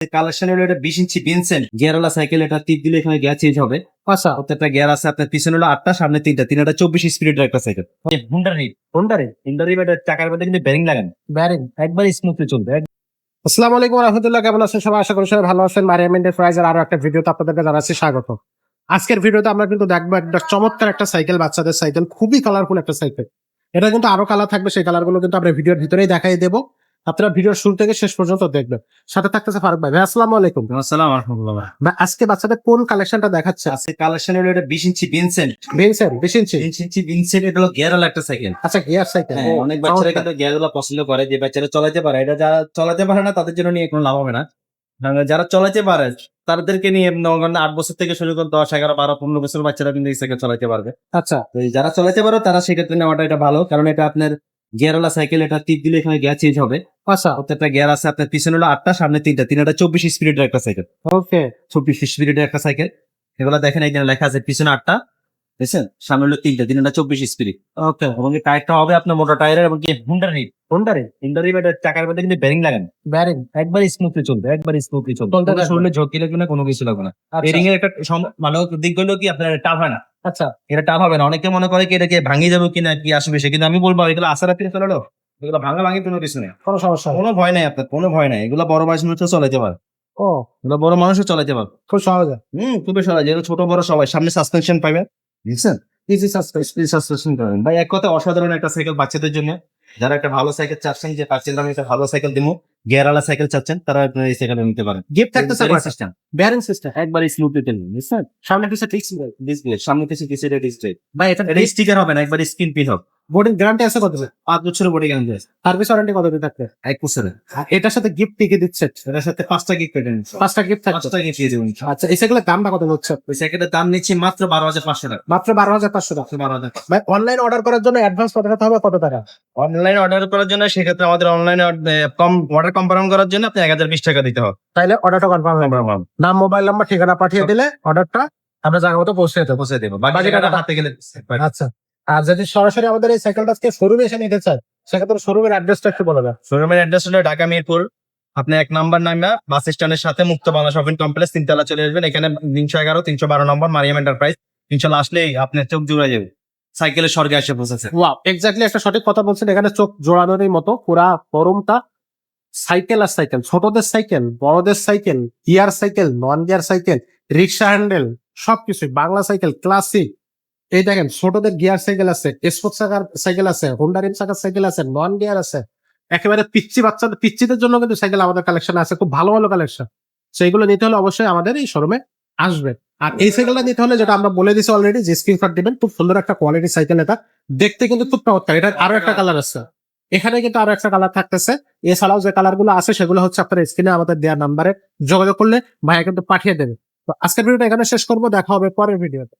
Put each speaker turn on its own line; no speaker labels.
Collection হলো এটা 20 ইঞ্চি Vincent গিয়ারওয়ালা cycle. এটা টিপ দিলে এখানে গিয়ার চেঞ্জ হবে।
আচ্ছা,
প্রত্যেকটা গিয়ার আছে আপনার পিছনে হলো 8টা, সামনে 3টা, 24 স্পিডের একটা সাইকেল। হুন্ডারি এটা চাকার মধ্যে কিন্তু বেরিং লাগানো,
ব্যারিং।
একবার স্মুথলি চলবে।
আসসালামু আলাইকুম রহমতুল্লাহ, কেমন আছেন সবাই? আশা করি সবাই ভালো আছেন। মারিয়াম এন্টারপ্রাইজের আরো একটা ভিডিওতে আপনাদেরকে জানাচ্ছি স্বাগত। আজকের ভিডিওতে আমরা কিন্তু দেখবো একটা চমৎকার একটা সাইকেল, বাচ্চাদের সাইকেল, খুবই কালারফুল একটা সাইকেল। এটা কিন্তু আরো কালার থাকবে, সেই কালার গুলো কিন্তু আমরা ভিডিওর ভিতরেই দেখাই দেবো। আপনারা ভিডিওর শুরু থেকে শেষ পর্যন্ত দেখবেন। সাথে থাকতেছে ফারুক ভাই। ভাই আসসালামু আলাইকুম।
আসসালামু আলাইকুম।
ভাই আজকে বাচ্চাদের কোন কালেকশনটা দেখাচ্ছে?
আজকে কালেকশন হলো এটা 20 ইঞ্চি ভিনসেন্ট।
ভিনসেন্ট 20 ইঞ্চি।
20 ইঞ্চি ভিনসেন্ট এটা হলো গিয়ারওয়ালা একটা সাইকেল।
আচ্ছা, গিয়ার সাইকেল।
হ্যাঁ, অনেক বাচ্চারা কিন্তু গিয়ারগুলো পছন্দ করে, যে বাচ্চারা চালাতে পারে। এটা যারা চালাতে পারে না তাদের জন্য নিয়ে কোনো লাভ হবে না। যারা চালাতে পারে তাদেরকে নিয়ে 8 বছর থেকে শুরু করে 10, 11, 12, 15 বছর বাচ্চারা কিন্তু এই সাইকেল চালাতে পারবে।
আচ্ছা,
তো যারা চালাতে পারো তারা সেক্ষেত্রে নেওয়াটা এটা ভালো, কারণ এটা আপনার গিয়ারওয়ালা সাইকেল। এটা টিপ দিলে এখানে গিয়ার চেঞ্জ হবে।
আচ্ছা,
প্রত্যেকটা গিয়ার আছে আপনার পিছনে হলো 8টা, সামনে 3টা, 24 স্পিডের একটা সাইকেল।
ওকে।
24 স্পিডের একটা সাইকেল। এগুলো দেখেন এখানে লেখা আছে পিছনে 8টা, বুঝছেন, সামনে হলো 3টা, 24 স্পিড।
ওকে।
এবং এই টায়ারটা হবে আপনার মোটা টায়ারের, এবং কি হুন্ডারি এটা চাকার মধ্যে কিন্তু বেরিং লাগানো,
ব্যারিং।
একবার স্মুথলি চলবে, একবার স্মুথলি চলবে।
চলতে
কোনো
থাকবে।
শরীরে ঝক্কি লাগবে না, কোনো কিছু লাগবে না। বেরিং এর একটা ভালো দিক হলো কি আপনার টাফ হয় না।
আচ্ছা,
এটা টাফ হবে না। অনেকে মনে করে কি এটাকে ভাঙিয়ে যাবে কিনা, কি আসবে সে, কিন্তু আমি বলবো এগুলো আশা রাখতে চলো, এগুলো ভাঙি কোনো কিছু নেই,
কোনো সমস্যা নেই।
কোনো ভয় নাই আপনার, কোনো ভয় নাই। এগুলো বড় বয়স মানুষও চলাইতে পারে,
ও,
এগুলো বড় মানুষও চলাইতে পারে।
খুব সহজে।
খুবই সহজ। এগুলো ছোট বড় সবাই। সামনে সাসপেনশন পাবেন, বুঝছেন,
ইজি সাসপেন্স।
সাসপেনশন পাবেন। ভাই এক কথা অসাধারণ একটা সাইকেল বাচ্চাদের জন্য। যারা একটা ভালো সাইকেল চাচ্ছেন, যে পাচ্ছেন আমি একটা ভালো সাইকেল দিব, গিয়ারওয়ালা সাইকেল চাচ্ছেন, তারা এই সাইকেল নিতে পারেন।
গিফট থাকতেছে
সিস্টেম
ব্যারিং সিস্টেম।
একবার স্মুথলি চলবে, বুঝছেন।
সামনে কিছু ফিক্স
ডিসপ্লে সামনে কিছু ডিসপ্লে।
ভাই, এটা
এটা স্টিকার হবে না, একবার স্ক্রিন প্রিন্ট হবে।
বোর্ডিং গ্যারান্টি আছে কত?
5 বছরের বডি গ্যারান্টি আছে।
সার্ভিস ওয়ারেন্টি কত দিন থাকবে?
1 বছরের।
এটার সাথে গিফট কি কি দিচ্ছে?
এটার সাথে 5টা গিফট পেয়ে যাবেন।
5টা গিফট থাকবে।
5টা গিফট দিয়ে দেবেন।
আচ্ছা, এই সাইকেলের দামটা কত হচ্ছে?
ওই সাইকেলের দাম নিচ্ছি মাত্র 12,500 টাকা।
মাত্র 12,500 টাকা।
12,500।
ভাই অনলাইন অর্ডার করার জন্য অ্যাডভান্স কত টাকা হবে? কত টাকা?
অনলাইন অর্ডার করার জন্য সেক্ষেত্রে আমাদের অনলাইনে অর্ডার কনফার্ম করার জন্য আপনি 1020 টাকা দিতে হবে।
তাইলে অর্ডারটা কনফার্ম হবে। নাম, মোবাইল নাম্বার, ঠিকানা পাঠিয়ে দিলে অর্ডারটা আমরা জায়গা মতো পৌঁছে দেবো।
পৌঁছে দেবো, বাকি
বাকি
টাকাটা
টাকাটা
হাতে গেলে।
আচ্ছা, আর যদি সরাসরি আমাদের এই সাইকেলটা আজকে শোরুমে এসে নিতে চায়, সেক্ষেত্রে শোরুমের অ্যাড্রেসটা একটু বলে দেন।
শোরুমের অ্যাড্রেস হলো ঢাকা মিরপুর। আপনি 1 নম্বর নামা বাস স্ট্যান্ডের সাথে মুক্ত বাংলা শপিং কমপ্লেক্স 3 তলা চলে আসবেন। এখানে 311, 312 নম্বর মারিয়াম এন্টারপ্রাইজ। ইনশাল্লাহ আসলেই আপনার চোখ জুড়ে যাবে, সাইকেলের স্বর্গে এসে পৌঁছেছে।
ওয়াও, এক্স্যাক্টলি একটা সঠিক কথা বলছেন। এখানে চোখ জোড়ানোর মতো পুরা শোরুমটা। সাইকেল আর সাইকেল, ছোটদের সাইকেল, বড়দের cycle, gear cycle, non gear cycle, rickshaw handle, সবকিছু। Bangla cycle, classic. এই দেখেন, ছোটদের গিয়ার সাইকেল আছে, স্পোর্টস চাকার সাইকেল আছে, হোন্ডা রিম চাকার সাইকেল আছে, নন গিয়ার আছে। একেবারে পিচ্চি বাচ্চাদের, পিচ্চিদের জন্য কিন্তু সাইকেল আমাদের কালেকশন আছে, খুব ভালো ভালো কালেকশন। সেইগুলো নিতে হলে অবশ্যই আমাদের এই শোরুমে আসবে। আর এই সাইকেলটা নিতে হলে, যেটা আমরা বলে দিছি অলরেডি, যে স্ক্রিনশট দিবেন। খুব সুন্দর একটা কোয়ালিটি সাইকেল। এটা দেখতে কিন্তু খুব চমৎকার। এটা আরো একটা কালার আছে, এখানে কিন্তু আরো একটা কালার থাকতেছে। এছাড়াও যে কালার গুলো আছে সেগুলো হচ্ছে আপনার স্ক্রিনে আমাদের দেওয়ার নাম্বারে যোগাযোগ করলে ভাইয়া কিন্তু পাঠিয়ে দেবে। তো আজকের ভিডিওটা এখানে শেষ করবো, দেখা হবে পরের ভিডিওতে।